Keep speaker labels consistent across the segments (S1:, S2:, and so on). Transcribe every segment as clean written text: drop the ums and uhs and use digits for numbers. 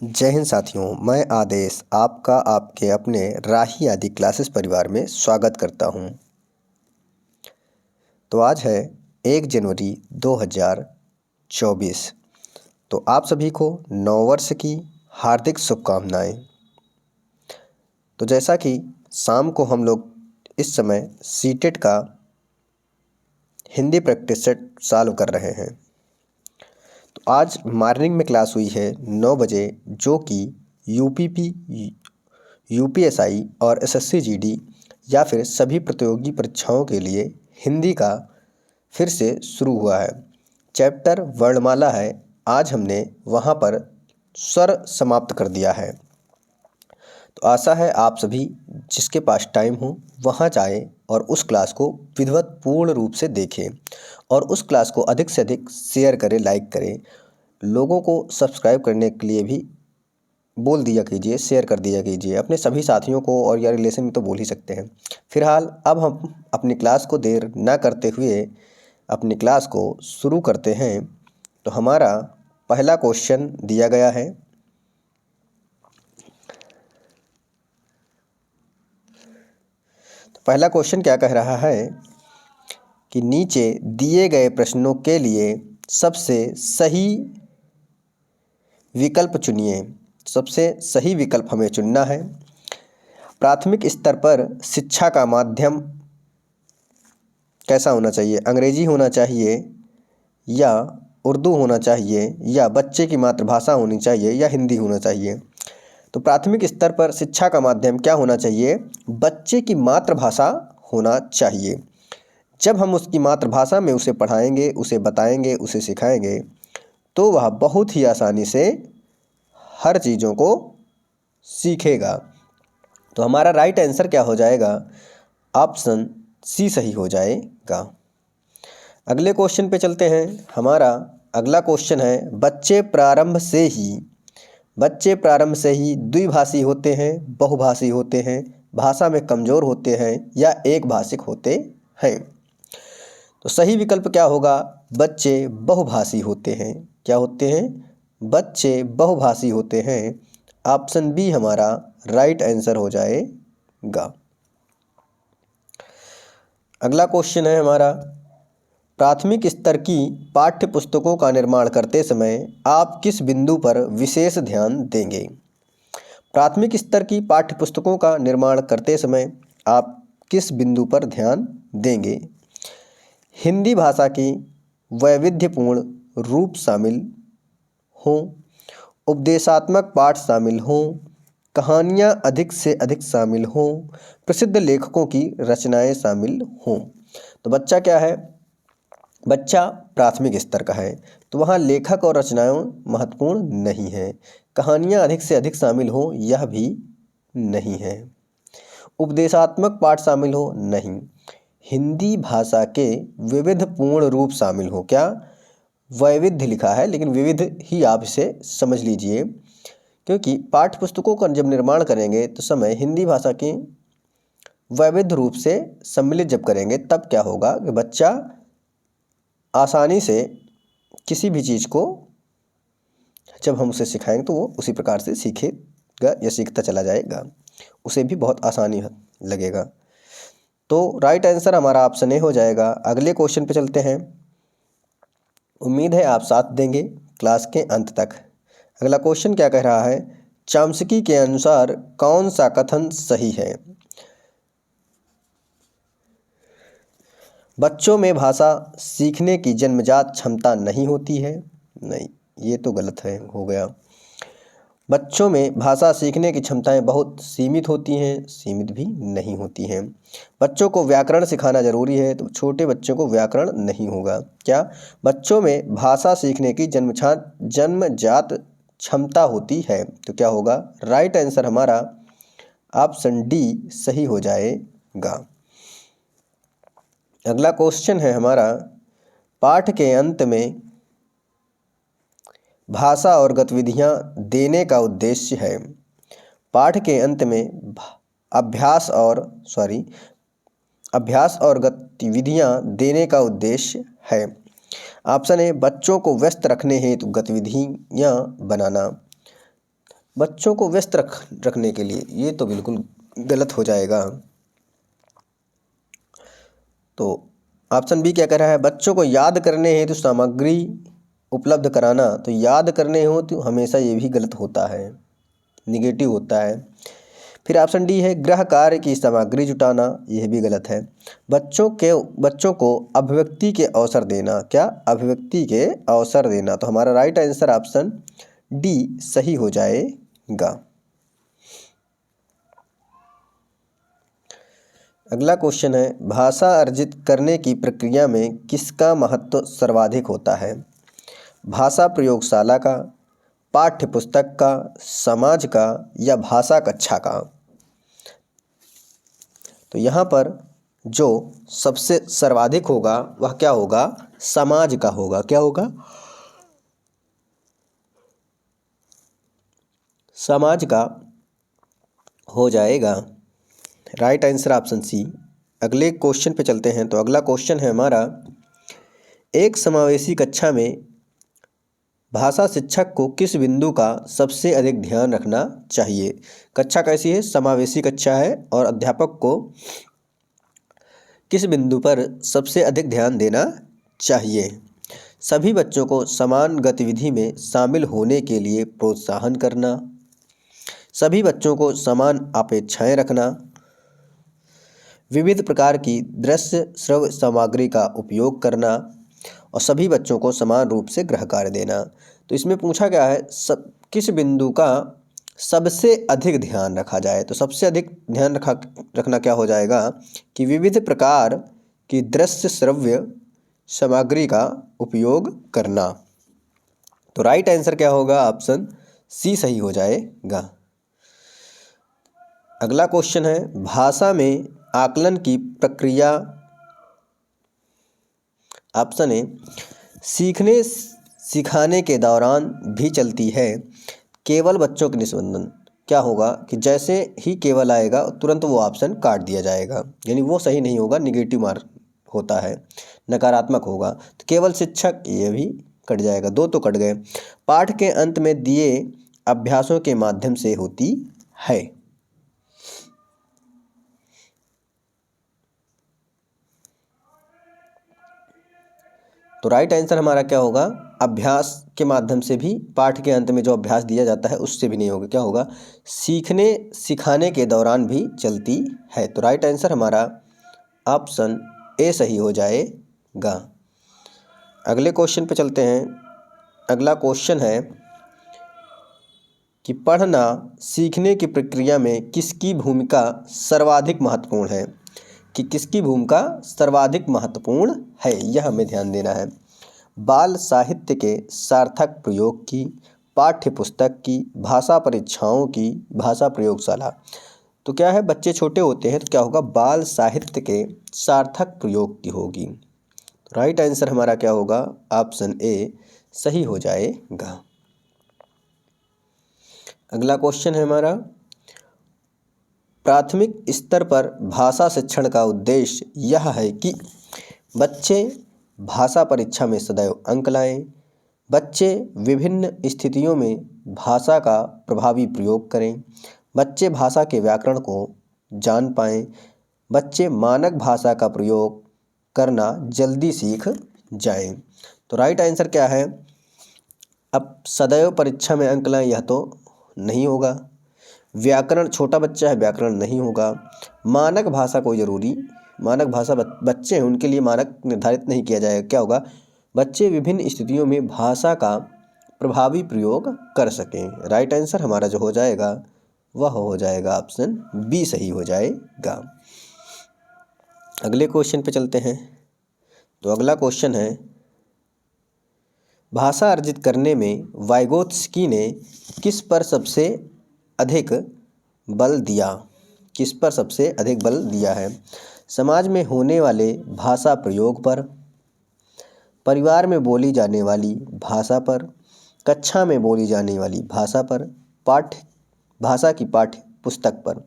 S1: जय हिंद साथियों, मैं आदेश आपका आपके अपने राही आदि क्लासेस परिवार में स्वागत करता हूं। तो आज है 1 जनवरी 2024। तो आप सभी को नववर्ष की हार्दिक शुभकामनाएं। तो जैसा कि शाम को हम लोग इस समय सीटेट का हिंदी प्रैक्टिस सेट सॉल्व कर रहे हैं। तो आज मॉर्निंग में क्लास हुई है 9 बजे, जो कि यूपीपी, यूपीएसआई और एसएससी जीडी या फिर सभी प्रतियोगी परीक्षाओं के लिए हिंदी का फिर से शुरू हुआ है। चैप्टर वर्णमाला है। आज हमने वहाँ पर स्वर समाप्त कर दिया है। तो आशा है आप सभी जिसके पास टाइम हो वहाँ जाएं और उस क्लास को विधिवत पूर्ण रूप से देखें और उस क्लास को अधिक से अधिक शेयर करें, लाइक करें। लोगों को सब्सक्राइब करने के लिए भी बोल दिया कीजिए, शेयर कर दिया कीजिए अपने सभी साथियों को, और या रिलेशन में तो बोल ही सकते हैं। फिलहाल अब हम अपनी क्लास को देर ना करते हुए अपनी क्लास को शुरू करते हैं। तो हमारा पहला क्वेश्चन दिया गया है। तो पहला क्वेश्चन क्या कह रहा है कि नीचे दिए गए प्रश्नों के लिए सबसे सही विकल्प चुनिए। सबसे सही विकल्प हमें चुनना है। प्राथमिक स्तर पर शिक्षा का माध्यम कैसा होना चाहिए? अंग्रेजी होना चाहिए या उर्दू होना चाहिए या बच्चे की मातृभाषा होनी चाहिए या हिंदी होना चाहिए? तो प्राथमिक स्तर पर शिक्षा का माध्यम क्या होना चाहिए? बच्चे की मातृभाषा होना चाहिए। जब हम उसकी मातृभाषा में उसे पढ़ाएंगे, उसे बताएंगे, उसे सिखाएंगे, तो वह बहुत ही आसानी से हर चीज़ों को सीखेगा। तो हमारा राइट आंसर क्या हो जाएगा? ऑप्शन सी सही हो जाएगा। अगले क्वेश्चन पे चलते हैं। हमारा अगला क्वेश्चन है, बच्चे प्रारंभ से ही द्विभाषी होते हैं, बहुभाषी होते हैं, भाषा में कमज़ोर होते हैं या एक भाषिक होते हैं? तो सही विकल्प क्या होगा? बच्चे बहुभाषी होते हैं। क्या होते हैं? बच्चे बहुभाषी होते हैं। ऑप्शन बी हमारा राइट आंसर हो जाएगा। अगला क्वेश्चन है हमारा, प्राथमिक स्तर की पाठ्य पुस्तकों का निर्माण करते समय आप किस बिंदु पर विशेष ध्यान देंगे? प्राथमिक स्तर की पाठ्य पुस्तकों का निर्माण करते समय आप किस बिंदु पर ध्यान देंगे? हिंदी भाषा की वैविध्यपूर्ण रूप शामिल हों, उपदेशात्मक पाठ शामिल हों, कहानियाँ अधिक से अधिक शामिल हों, प्रसिद्ध लेखकों की रचनाएं शामिल हों। तो बच्चा क्या है? बच्चा प्राथमिक स्तर का है, तो वहाँ लेखक और रचनाएं महत्वपूर्ण नहीं है। कहानियाँ अधिक से अधिक शामिल हो, यह भी नहीं है। उपदेशात्मक पाठ शामिल हो, नहीं। हिंदी भाषा के विविध पूर्ण रूप शामिल हो, क्या? वैविध्य लिखा है लेकिन विविध ही आप इसे समझ लीजिए, क्योंकि पाठ्य पुस्तकों का जब निर्माण करेंगे तो समय हिंदी भाषा की वैविध्य रूप से सम्मिलित जब करेंगे, तब क्या होगा कि बच्चा आसानी से किसी भी चीज़ को जब हम उसे सिखाएंगे तो वो उसी प्रकार से सीखेगा या सीखता चला जाएगा, उसे भी बहुत आसानी लगेगा। तो राइट आंसर हमारा ऑप्शन ए हो जाएगा। अगले क्वेश्चन पे चलते हैं। उम्मीद है आप साथ देंगे क्लास के अंत तक। अगला क्वेश्चन क्या कह रहा है? चॉम्स्की के अनुसार कौन सा कथन सही है? बच्चों में भाषा सीखने की जन्मजात क्षमता नहीं होती है। नहीं, ये तो गलत है, हो गया। बच्चों में भाषा सीखने की क्षमताएं बहुत सीमित होती हैं, सीमित भी नहीं होती हैं। बच्चों को व्याकरण सिखाना जरूरी है, तो छोटे बच्चों को व्याकरण नहीं होगा। क्या? बच्चों में भाषा सीखने की जन्मजात क्षमता होती है, तो क्या होगा? राइट आंसर हमारा ऑप्शन डी सही हो जाएगा। अगला क्वेश्चन है हमारा, पाठ के अंत में भाषा और गतिविधियां देने का उद्देश्य है। पाठ के अंत में अभ्यास और गतिविधियां देने का उद्देश्य है। ऑप्शन ए, बच्चों को व्यस्त रखने हेतु गतिविधियां बनाना। बच्चों को व्यस्त रखने के लिए, ये तो बिल्कुल गलत हो जाएगा। तो ऑप्शन बी क्या कह रहा है, बच्चों को याद करने हेतु सामग्री उपलब्ध कराना, तो याद करने हो तो हमेशा ये भी गलत होता है, निगेटिव होता है। फिर ऑप्शन डी है गृह कार्य की सामग्री जुटाना, यह भी गलत है। बच्चों को अभिव्यक्ति के अवसर देना, क्या अभिव्यक्ति के अवसर देना, तो हमारा राइट आंसर ऑप्शन डी सही हो जाएगा। अगला क्वेश्चन है भाषा अर्जित करने की प्रक्रिया में किसका महत्व सर्वाधिक होता है, भाषा प्रयोगशाला का, पाठ्य पुस्तक का, समाज का या भाषा कक्षा का। तो यहाँ पर जो सबसे सर्वाधिक होगा वह क्या होगा, समाज का होगा। क्या होगा, समाज का हो जाएगा। Right answer option C. अगले क्वेश्चन पे चलते हैं। तो अगला क्वेश्चन है हमारा, एक समावेशी कक्षा में भाषा शिक्षक को किस बिंदु का सबसे अधिक ध्यान रखना चाहिए। कक्षा कैसी है, समावेशी कक्षा है, और अध्यापक को किस बिंदु पर सबसे अधिक ध्यान देना चाहिए। सभी बच्चों को समान गतिविधि में शामिल होने के लिए प्रोत्साहन करना, सभी बच्चों को समान अपेक्षाएं रखना, विविध प्रकार की दृश्य श्रव्य सामग्री का उपयोग करना, और सभी बच्चों को समान रूप से गृह कार्य देना। तो इसमें पूछा गया है किस बिंदु का सबसे अधिक ध्यान रखा जाए। तो सबसे अधिक ध्यान रखना क्या हो जाएगा कि विविध प्रकार की दृश्य श्रव्य सामग्री का उपयोग करना। तो राइट आंसर क्या होगा, ऑप्शन सी सही हो जाएगा। अगला क्वेश्चन है भाषा में आकलन की प्रक्रिया, ऑप्शन ए सीखने सिखाने के दौरान भी चलती है, केवल बच्चों के निस्पंदन। क्या होगा कि जैसे ही केवल आएगा तुरंत वो ऑप्शन काट दिया जाएगा, यानी वो सही नहीं होगा, निगेटिव मार्क होता है, नकारात्मक होगा। तो केवल शिक्षक, ये भी कट जाएगा, दो तो कट गए। पाठ के अंत में दिए अभ्यासों के माध्यम से होती है। तो राइट आंसर हमारा क्या होगा, अभ्यास के माध्यम से भी, पाठ के अंत में जो अभ्यास दिया जाता है उससे भी नहीं होगा। क्या होगा, सीखने सिखाने के दौरान भी चलती है। तो राइट आंसर हमारा ऑप्शन ए सही हो जाएगा। अगले क्वेश्चन पे चलते हैं। अगला क्वेश्चन है कि पढ़ना सीखने की प्रक्रिया में किसकी भूमिका सर्वाधिक महत्वपूर्ण है, कि किसकी भूमिका सर्वाधिक महत्वपूर्ण है, यह हमें ध्यान देना है। बाल साहित्य के सार्थक प्रयोग की, पाठ्य पुस्तक की, भाषा परीक्षाओं की, भाषा प्रयोगशाला। तो क्या है, बच्चे छोटे होते हैं तो क्या होगा, बाल साहित्य के सार्थक प्रयोग की होगी। राइट आंसर हमारा क्या होगा, ऑप्शन ए सही हो जाएगा। अगला क्वेश्चन है हमारा, प्राथमिक स्तर पर भाषा शिक्षण का उद्देश्य यह है कि बच्चे भाषा परीक्षा में सदैव अंक लाएं, बच्चे विभिन्न स्थितियों में भाषा का प्रभावी प्रयोग करें, बच्चे भाषा के व्याकरण को जान पाएं, बच्चे मानक भाषा का प्रयोग करना जल्दी सीख जाएं। तो राइट आंसर क्या है, अब सदैव परीक्षा में अंक लाएं यह तो नहीं होगा, व्याकरण, छोटा बच्चा है व्याकरण नहीं होगा, मानक भाषा कोई ज़रूरी, मानक भाषा बच्चे हैं उनके लिए मानक निर्धारित नहीं किया जाएगा। क्या होगा, बच्चे विभिन्न स्थितियों में भाषा का प्रभावी प्रयोग कर सकें। राइट आंसर हमारा जो हो जाएगा वह हो जाएगा ऑप्शन बी सही हो जाएगा। अगले क्वेश्चन पे चलते हैं। तो अगला क्वेश्चन है, भाषा अर्जित करने में वाइगोत्स्की ने किस पर सबसे अधिक बल दिया, किस पर सबसे अधिक बल दिया है। समाज में होने वाले भाषा प्रयोग पर, परिवार में बोली जाने वाली भाषा पर, कक्षा में बोली जाने वाली भाषा पर, भाषा की पाठ्य पुस्तक पर।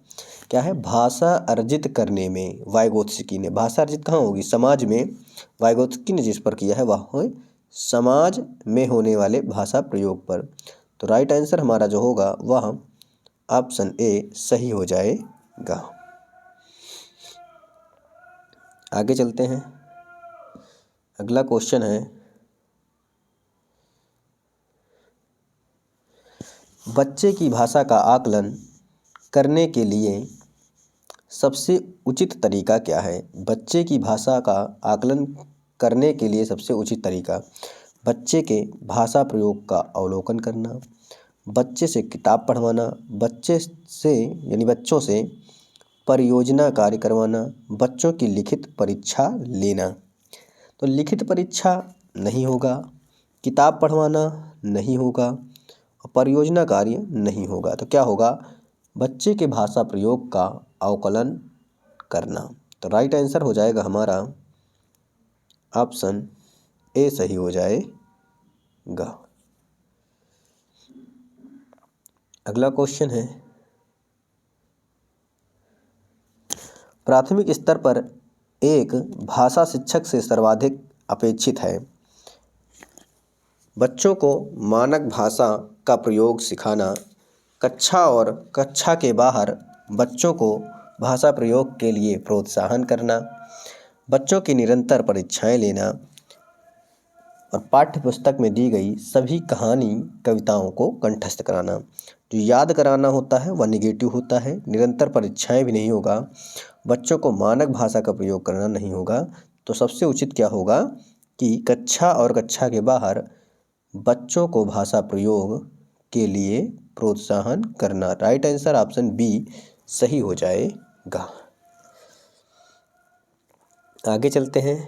S1: क्या है, भाषा अर्जित करने में वाइगोत्स्की ने, भाषा अर्जित कहाँ होगी, समाज में, वाइगोत्स्की ने जिस पर किया है वह है समाज में होने वाले भाषा प्रयोग पर। तो राइट आंसर हमारा जो होगा वह ऑप्शन ए सही हो जाएगा। आगे चलते हैं। अगला क्वेश्चन है, बच्चे की भाषा का आकलन करने के लिए सबसे उचित तरीका क्या है? बच्चे की भाषा का आकलन करने के लिए सबसे उचित तरीका बच्चे के भाषा प्रयोग का अवलोकन करना, बच्चे से किताब पढ़वाना, बच्चों से परियोजना कार्य करवाना, बच्चों की लिखित परीक्षा लेना। तो लिखित परीक्षा नहीं होगा, किताब पढ़वाना नहीं होगा और परियोजना कार्य नहीं होगा। तो क्या होगा? बच्चे के भाषा प्रयोग का अवकलन करना। तो राइट आंसर हो जाएगा हमारा ऑप्शन ए सही हो जाएगा। अगला क्वेश्चन है, प्राथमिक स्तर पर एक भाषा शिक्षक से सर्वाधिक अपेक्षित है। बच्चों को मानक भाषा का प्रयोग सिखाना, कक्षा और कक्षा के बाहर बच्चों को भाषा प्रयोग के लिए प्रोत्साहन करना, बच्चों की निरंतर परीक्षाएं लेना और पाठ्य पुस्तक में दी गई सभी कहानी कविताओं को कंठस्थ कराना। जो याद कराना होता है वह निगेटिव होता है, निरंतर परीक्षाएं भी नहीं होगा, बच्चों को मानक भाषा का प्रयोग करना नहीं होगा। तो सबसे उचित क्या होगा कि कक्षा और कक्षा के बाहर बच्चों को भाषा प्रयोग के लिए प्रोत्साहन करना। राइट आंसर ऑप्शन बी सही हो जाएगा। आगे चलते हैं।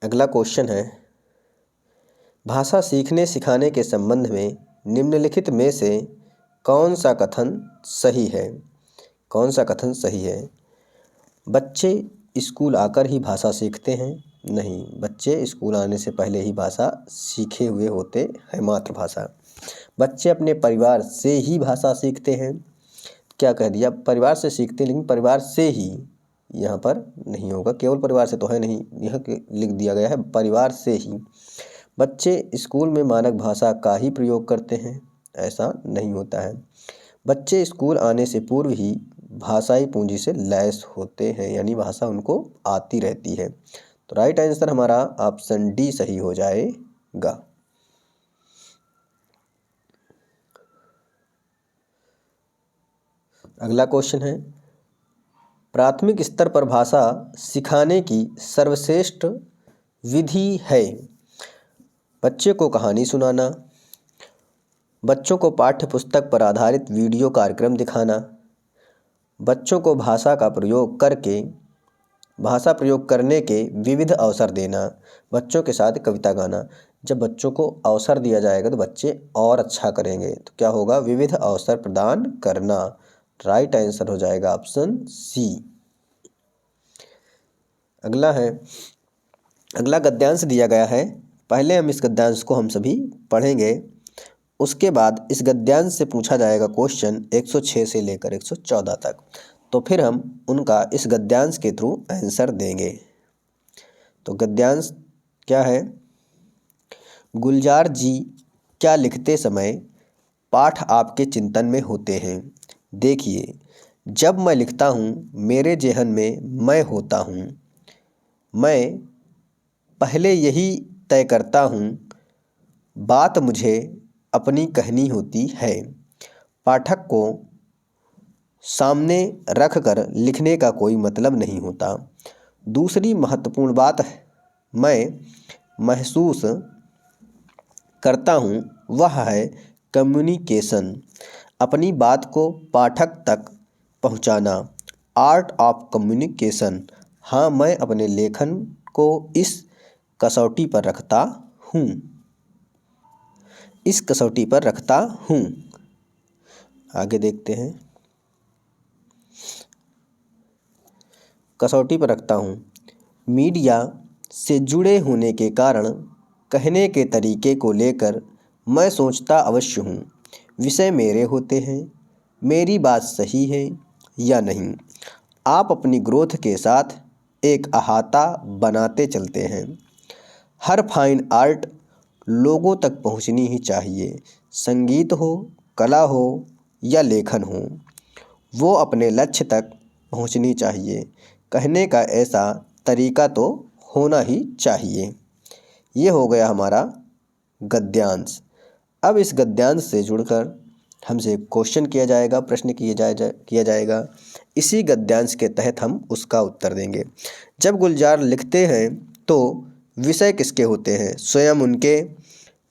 S1: अगला क्वेश्चन है, भाषा सीखने सिखाने के संबंध में निम्नलिखित में से कौन सा कथन सही है? कौन सा कथन सही है? बच्चे स्कूल आकर ही भाषा सीखते हैं? नहीं, बच्चे स्कूल आने से पहले ही भाषा सीखे हुए होते हैं मातृभाषा। बच्चे अपने परिवार से ही भाषा सीखते हैं। क्या कह दिया? परिवार से सीखते, लेकिन परिवार से ही यहाँ पर नहीं होगा, केवल परिवार से तो है नहीं, यह लिख दिया गया है परिवार से ही। बच्चे स्कूल में मानक भाषा का ही प्रयोग करते हैं? ऐसा नहीं होता है। बच्चे स्कूल आने से पूर्व ही भाषाई पूंजी से लैस होते हैं, यानी भाषा उनको आती रहती है। तो राइट आंसर हमारा ऑप्शन डी सही हो जाएगा। अगला क्वेश्चन है, प्राथमिक स्तर पर भाषा सिखाने की सर्वश्रेष्ठ विधि है? बच्चे को कहानी सुनाना, बच्चों को पाठ्य पुस्तक पर आधारित वीडियो कार्यक्रम दिखाना, बच्चों को भाषा प्रयोग करने के विविध अवसर देना, बच्चों के साथ कविता गाना। जब बच्चों को अवसर दिया जाएगा तो बच्चे और अच्छा करेंगे। तो क्या होगा? विविध अवसर प्रदान करना। राइट आंसर हो जाएगा ऑप्शन सी। अगला गद्यांश दिया गया है। पहले हम इस गद्यांश को हम सभी पढ़ेंगे, उसके बाद इस गद्यांश से पूछा जाएगा क्वेश्चन 106 से लेकर 114 तक। तो फिर हम उनका इस गद्यांश के थ्रू आंसर देंगे। तो गद्यांश क्या है? गुलजार जी क्या लिखते समय पाठ आपके चिंतन में होते हैं? देखिए, जब मैं लिखता हूँ मेरे जेहन में मैं होता हूँ। मैं पहले यही तय करता हूँ, बात मुझे अपनी कहनी होती है। पाठक को सामने रखकर लिखने का कोई मतलब नहीं होता। दूसरी महत्वपूर्ण बात मैं महसूस करता हूँ वह है कम्युनिकेशन, अपनी बात को पाठक तक पहुँचाना, आर्ट ऑफ कम्युनिकेशन। हाँ, मैं अपने लेखन को इस कसौटी पर रखता हूँ। आगे देखते हैं। कसौटी पर रखता हूँ। मीडिया से जुड़े होने के कारण कहने के तरीके को लेकर मैं सोचता अवश्य हूँ। विषय मेरे होते हैं, मेरी बात सही है या नहीं। आप अपनी ग्रोथ के साथ एक अहाता बनाते चलते हैं। हर फाइन आर्ट लोगों तक पहुंचनी ही चाहिए। संगीत हो, कला हो या लेखन हो, वो अपने लक्ष्य तक पहुंचनी चाहिए। कहने का ऐसा तरीका तो होना ही चाहिए। ये हो गया हमारा गद्यांश। अब इस गद्यांश से जुड़कर हमसे क्वेश्चन किया जाएगा, प्रश्न किया जाएगा। इसी गद्यांश के तहत हम उसका उत्तर देंगे। जब गुलजार लिखते हैं तो विषय किसके होते हैं? स्वयं उनके,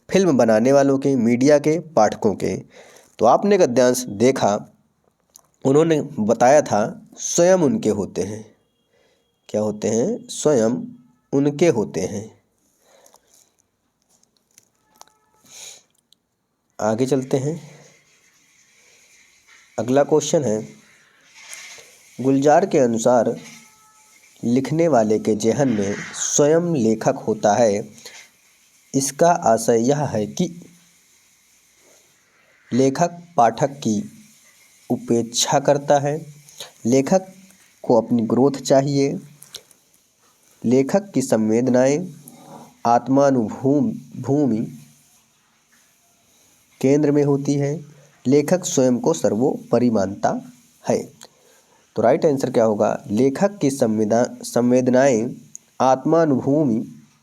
S1: फिल्म बनाने वालों के, मीडिया के, पाठकों के। तो आपने गद्यांश देखा, उन्होंने बताया था स्वयं उनके होते हैं। क्या होते हैं? स्वयं उनके होते हैं। आगे चलते हैं। अगला क्वेश्चन है, गुलजार के अनुसार लिखने वाले के जेहन में स्वयं लेखक होता है। इसका आशय यह है कि लेखक पाठक की उपेक्षा करता है। लेखक को अपनी ग्रोथ चाहिए। लेखक की संवेदनाएं आत्मानुभूमि केंद्र में होती है। लेखक स्वयं को सर्वोपरि मानता है। तो राइट आंसर क्या होगा? लेखक की संवेदनाएं आत्मानुभूमि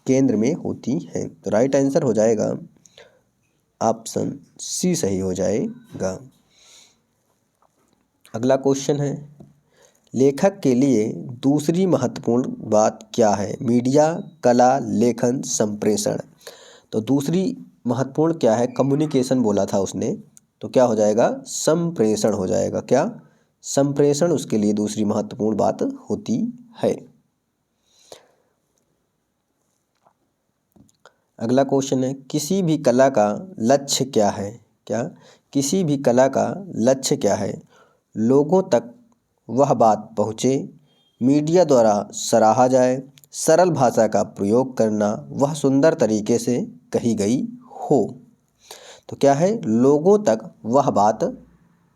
S1: केंद्र में होती हैं। तो राइट आंसर हो जाएगा ऑप्शन सी सही हो जाएगा। अगला क्वेश्चन है, लेखक के लिए दूसरी महत्वपूर्ण बात क्या है? मीडिया, कला, लेखन, संप्रेषण। तो दूसरी महत्वपूर्ण क्या है? कम्युनिकेशन बोला था उसने, तो क्या हो जाएगा? संप्रेषण हो जाएगा। क्या? संप्रेषण उसके लिए दूसरी महत्वपूर्ण बात होती है। अगला क्वेश्चन है, किसी भी कला का लक्ष्य क्या है? क्या? किसी भी कला का लक्ष्य क्या है? लोगों तक वह बात पहुँचे, मीडिया द्वारा सराहा जाए, सरल भाषा का प्रयोग करना, वह सुंदर तरीके से कही गई हो। तो क्या है? लोगों तक वह बात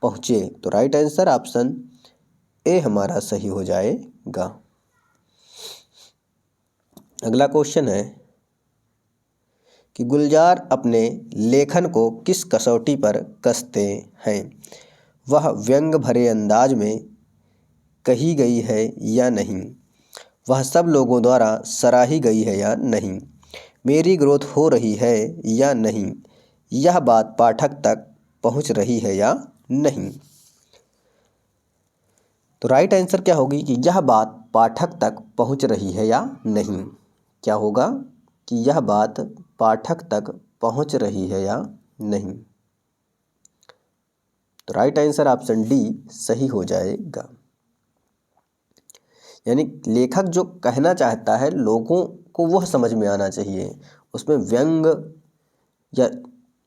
S1: पहुँचे। तो राइट आंसर ऑप्शन ए हमारा सही हो जाएगा। अगला क्वेश्चन है कि गुलजार अपने लेखन को किस कसौटी पर कसते हैं? वह व्यंग भरे अंदाज में कही गई है या नहीं? वह सब लोगों द्वारा सराही गई है या नहीं? मेरी ग्रोथ हो रही है या नहीं? यह बात पाठक तक पहुंच रही है या नहीं? तो राइट आंसर क्या होगी कि यह बात पाठक तक पहुंच रही है या नहीं। क्या होगा कि यह बात पाठक तक पहुंच रही है या नहीं। तो राइट आंसर ऑप्शन डी सही हो जाएगा। यानी लेखक जो कहना चाहता है लोगों को वह समझ में आना चाहिए। उसमें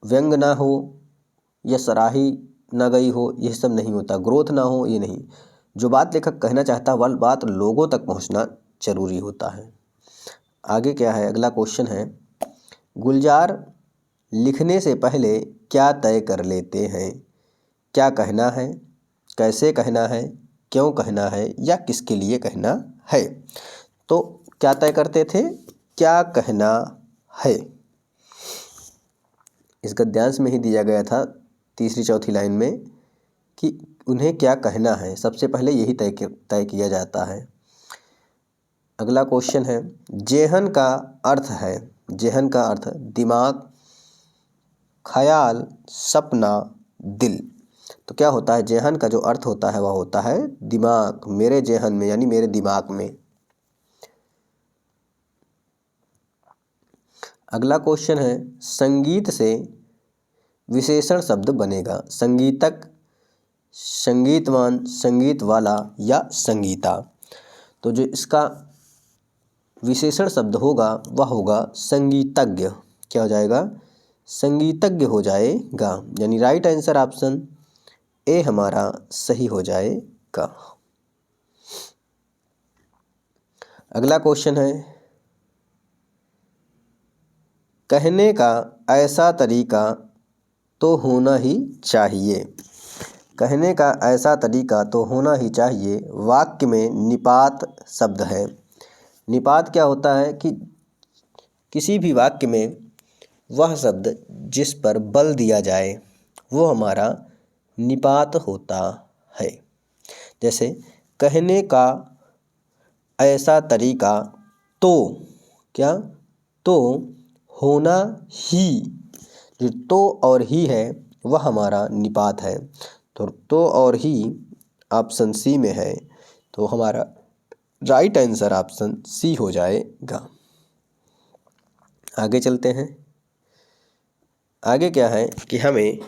S1: व्यंग ना हो या सराही ना गई हो, यह सब नहीं होता। ग्रोथ ना हो, ये नहीं। जो बात लेखक कहना चाहता है वह बात लोगों तक पहुंचना जरूरी होता है। आगे क्या है? अगला क्वेश्चन है, गुलजार लिखने से पहले क्या तय कर लेते हैं? क्या कहना है, कैसे कहना है, क्यों कहना है या किसके लिए कहना है? तो क्या तय करते थे? क्या कहना है। इस गद्यांश में ही दिया गया था तीसरी चौथी लाइन में कि उन्हें क्या कहना है। सबसे पहले यही तय किया जाता है। अगला क्वेश्चन है, जेहन का अर्थ है। जेहन का अर्थ दिमाग, ख्याल, सपना, दिल। तो क्या होता है? जेहन का जो अर्थ होता है वह होता है दिमाग। मेरे जेहन में यानी मेरे दिमाग में। अगला क्वेश्चन है, संगीत से विशेषण शब्द बनेगा। संगीतक, संगीतवान, संगीत वाला या संगीता। तो जो इसका विशेषण शब्द होगा वह होगा संगीतज्ञ। क्या हो जाएगा? संगीतज्ञ हो जाएगा। यानी राइट आंसर ऑप्शन ए हमारा सही हो जाएगा। अगला क्वेश्चन है, कहने का ऐसा तरीका तो होना ही चाहिए। कहने का ऐसा तरीका तो होना ही चाहिए। वाक्य में निपात शब्द है। निपात क्या होता है कि किसी भी वाक्य में वह शब्द जिस पर बल दिया जाए वो हमारा निपात होता है। जैसे कहने का ऐसा तरीका तो क्या तो होना ही, जो तो और ही है वह हमारा निपात है। तो और ही ऑप्शन सी में है, तो हमारा राइट आंसर ऑप्शन सी हो जाएगा। आगे चलते हैं। आगे क्या है कि हमें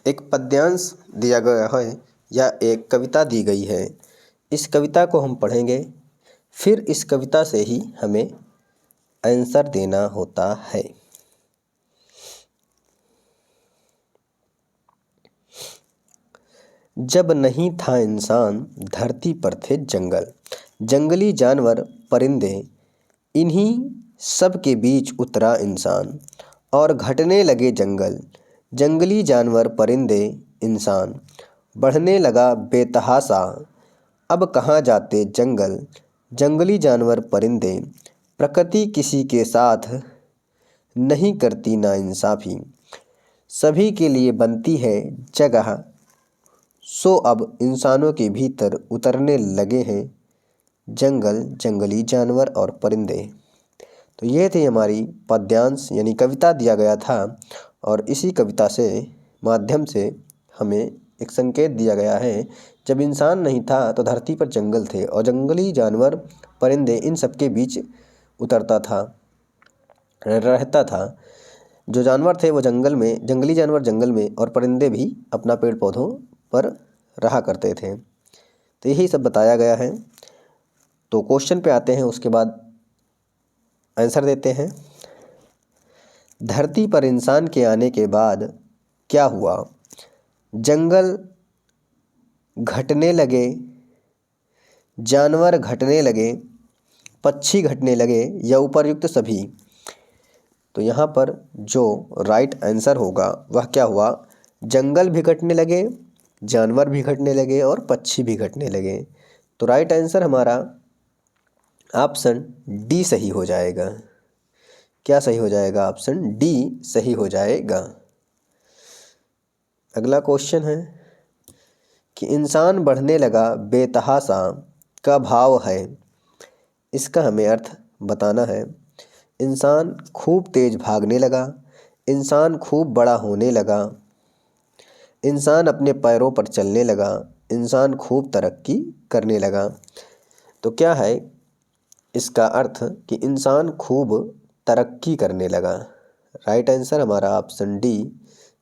S1: एक पद्यांश दिया गया है या एक कविता दी गई है। इस कविता को हम पढ़ेंगे, फिर इस कविता से ही हमें आंसर देना होता है। जब नहीं था इंसान धरती पर थे जंगल, जंगली जानवर परिंदे, इन्हीं सब के बीच उतरा इंसान और घटने लगे जंगल। जंगली जानवर परिंदे इंसान, बढ़ने लगा बेतहाशा, अब कहाँ जाते जंगल। जंगली जानवर परिंदे, प्रकृति किसी के साथ नहीं करती नाइंसाफ़ी, सभी के लिए बनती है जगह, सो अब इंसानों के भीतर उतरने लगे हैं जंगल, जंगली जानवर और परिंदे। तो ये थी हमारी पद्यांश यानी कविता दिया गया था, और इसी कविता से माध्यम से हमें एक संकेत दिया गया है। जब इंसान नहीं था तो धरती पर जंगल थे और जंगली जानवर परिंदे इन सब के बीच उतरता था, रहता था। जो जानवर थे वो जंगल में, जंगली जानवर जंगल में, और परिंदे भी अपना पेड़ पौधों पर रहा करते थे। तो यही सब बताया गया है। तो क्वेश्चन पे आते हैं, उसके बाद आंसर देते हैं। धरती पर इंसान के आने के बाद क्या हुआ? जंगल घटने लगे, जानवर घटने लगे, पक्षी घटने लगे या उपर्युक्त सभी। तो यहाँ पर जो राइट आंसर होगा वह क्या हुआ? जंगल भी घटने लगे, जानवर भी घटने लगे और पक्षी भी घटने लगे। तो राइट आंसर हमारा ऑप्शन डी सही हो जाएगा। क्या सही हो जाएगा? ऑप्शन डी सही हो जाएगा। अगला क्वेश्चन है कि इंसान बढ़ने लगा बेतहाशा का भाव है। इसका हमें अर्थ बताना है। इंसान खूब तेज भागने लगा, इंसान खूब बड़ा होने लगा, इंसान अपने पैरों पर चलने लगा, इंसान खूब तरक्की करने लगा। तो क्या है इसका अर्थ? कि इंसान खूब तरक्की करने लगा। राइट आंसर हमारा ऑप्शन डी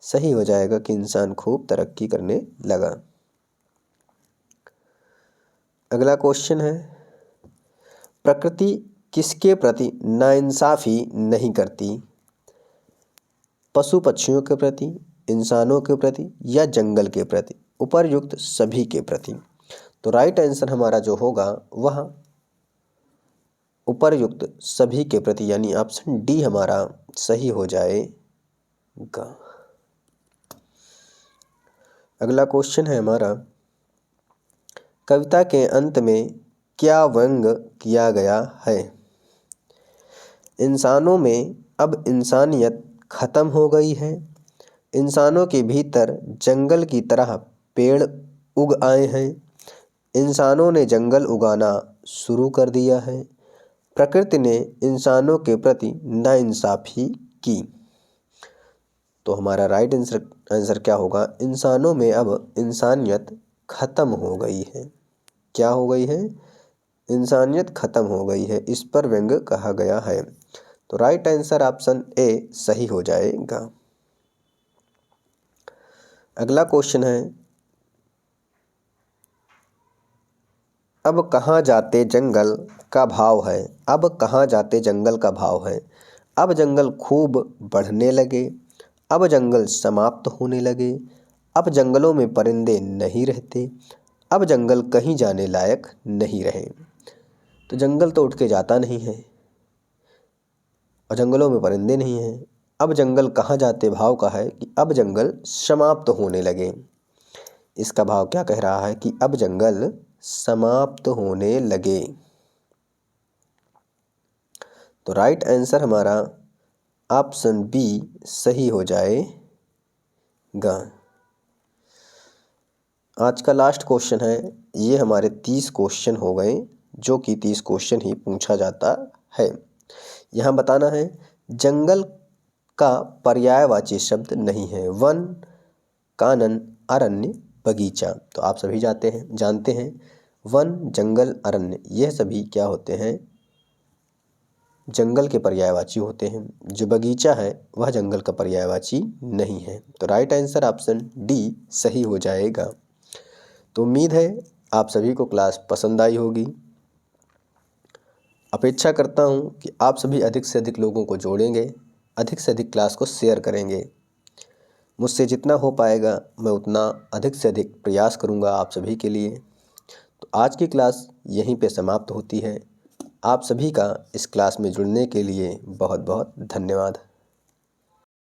S1: सही हो जाएगा कि इंसान खूब तरक्की करने लगा। अगला क्वेश्चन है, प्रकृति किसके प्रति नाइंसाफ़ी नहीं करती? पशु पक्षियों के प्रति, इंसानों के प्रति या जंगल के प्रति? उपर्युक्त सभी के प्रति। तो राइट आंसर हमारा जो होगा वह उपर्युक्त सभी के प्रति यानी ऑप्शन डी हमारा सही हो जाएगा। अगला क्वेश्चन है हमारा, कविता के अंत में क्या व्यंग किया गया है? इंसानों में अब इंसानियत खत्म हो गई है, इंसानों के भीतर जंगल की तरह पेड़ उग आए हैं, इंसानों ने जंगल उगाना शुरू कर दिया है, प्रकृति ने इंसानों के प्रति नाइंसाफ़ी की। तो हमारा राइट आंसर क्या होगा? इंसानों में अब इंसानियत खत्म हो गई है। क्या हो गई है? इंसानियत खत्म हो गई है, इस पर व्यंग कहा गया है। तो राइट आंसर ऑप्शन ए सही हो जाएगा। अगला क्वेश्चन है, अब कहाँ जाते जंगल का भाव है? अब कहाँ जाते जंगल का भाव है। अब जंगल खूब बढ़ने लगे, अब जंगल समाप्त होने लगे, अब जंगलों में परिंदे नहीं रहते, अब जंगल कहीं जाने लायक नहीं रहे। तो जंगल तो उठ के जाता नहीं है और जंगलों में परिंदे नहीं हैं। अब जंगल कहाँ जाते भाव का है कि अब जंगल समाप्त होने लगे। इसका भाव क्या कह रहा है? कि अब जंगल समाप्त होने लगे। तो राइट आंसर हमारा ऑप्शन बी सही हो जाएगा। आज का लास्ट क्वेश्चन है, ये हमारे 30 क्वेश्चन हो गए, जो कि 30 क्वेश्चन ही पूछा जाता है। यहाँ बताना है जंगल का पर्यायवाची शब्द नहीं है। वन, कानन, अरण्य, बगीचा। तो आप सभी जानते हैं वन, जंगल, अरण्य, यह सभी क्या होते हैं, जंगल के पर्यायवाची होते हैं। जो बगीचा है वह जंगल का पर्यायवाची नहीं है। तो राइट आंसर ऑप्शन डी सही हो जाएगा। तो उम्मीद है आप सभी को क्लास पसंद आई होगी। अपेक्षा करता हूँ कि आप सभी अधिक से अधिक लोगों को जोड़ेंगे, अधिक से अधिक क्लास को शेयर करेंगे। मुझसे जितना हो पाएगा मैं उतना अधिक से अधिक प्रयास करूँगा आप सभी के लिए। तो आज की क्लास यहीं पे समाप्त होती है। आप सभी का इस क्लास में जुड़ने के लिए बहुत बहुत धन्यवाद।